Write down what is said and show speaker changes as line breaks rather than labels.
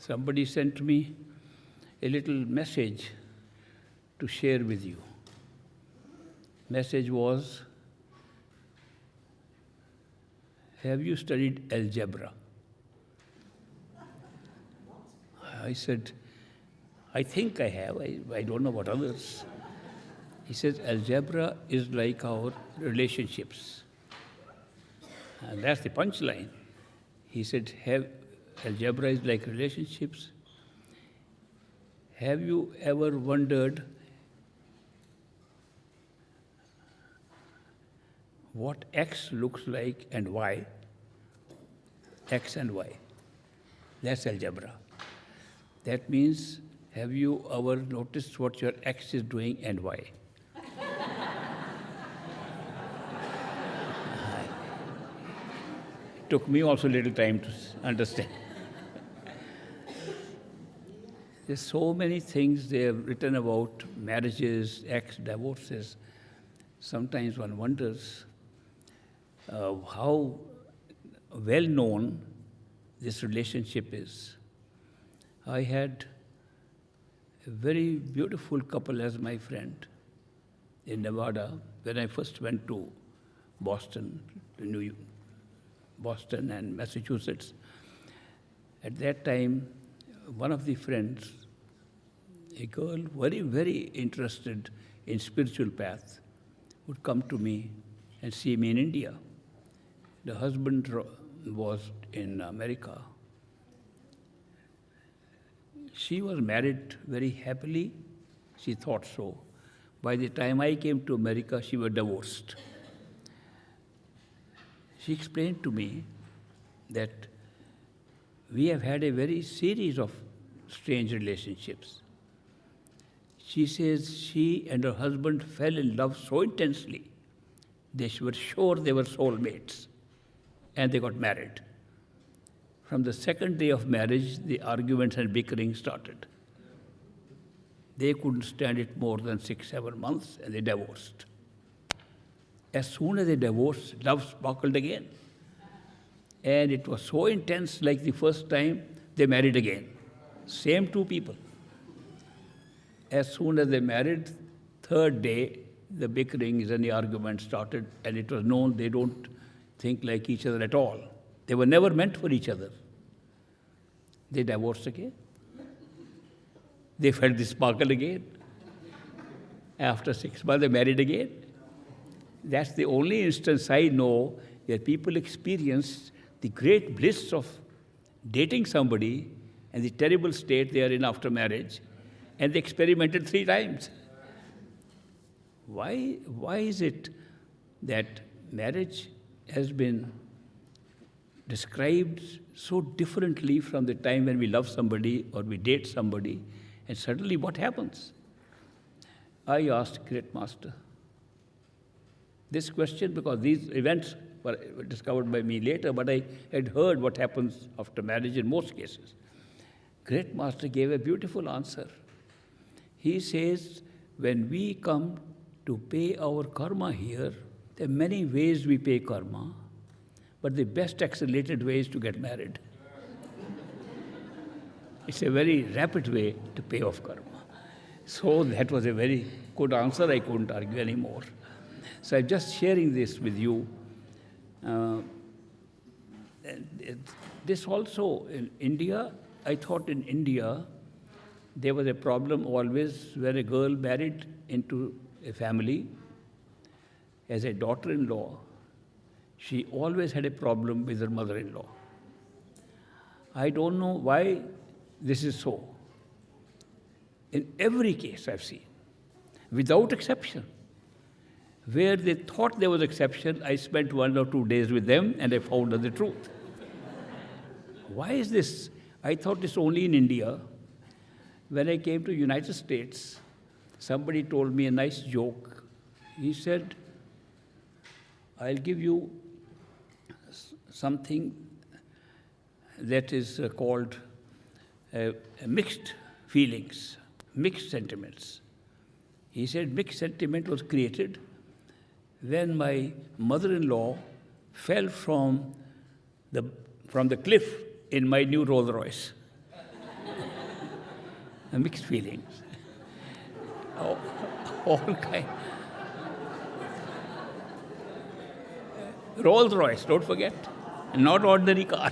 somebody sent me a little message to share with you. Message was, have you studied algebra? I said, I think I have. I don't know what others. He says, algebra is like our relationships. And that's the punchline. He said, algebra is like relationships. Have you ever wondered what X looks like and Y? X and Y. That's algebra. That means, have you ever noticed what your X is doing and Y? It took me also a little time to understand. There's so many things they have written about marriages, divorces. Sometimes one wonders how well known this relationship is. I had a very beautiful couple as my friend in Nevada when I first went to Boston, Boston and Massachusetts. At that time, one of the friends, a girl very, very interested in spiritual path, would come to me and see me in India. The husband was in America. She was married very happily. She thought so. By the time I came to America, she was divorced. She explained to me that we have had a very series of strange relationships. She says she and her husband fell in love so intensely, they were sure they were soulmates, and they got married. From the second day of marriage, the arguments and bickering started. They couldn't stand it more than 6-7 months, and they divorced. As soon as they divorced, love sparkled again. And it was so intense, like the first time, they married again. Same two people. As soon as they married, third day, the bickerings and the arguments started, and it was known they don't think like each other at all. They were never meant for each other. They divorced again. They felt the sparkle again. After 6 months, they married again. That's the only instance I know where people experience the great bliss of dating somebody and the terrible state they are in after marriage, and they experimented 3 times. Why is it that marriage has been described so differently from the time when we love somebody or we date somebody, and suddenly what happens? I asked Great Master this question because these events were discovered by me later, but I had heard what happens after marriage in most cases. Great Master gave a beautiful answer. He says, when we come to pay our karma here, there are many ways we pay karma, but the best accelerated way is to get married. It's a very rapid way to pay off karma. So that was a very good answer. I couldn't argue anymore. So I'm just sharing this with you. This also in India, I thought in India, there was a problem always when a girl married into a family as a daughter-in-law. She always had a problem with her mother-in-law. I don't know why this is so. In every case I've seen, without exception. Where they thought there was exception, I spent 1 or 2 days with them and I found out the truth. Why is this? I thought it's only in India. When I came to the United States, somebody told me a nice joke. He said, I'll give you something that is called mixed feelings, mixed sentiments. He said mixed sentiment was created when my mother-in-law fell from the cliff in my new Rolls Royce. Mixed feelings. all, all kind. Rolls Royce, don't forget. Not ordinary car.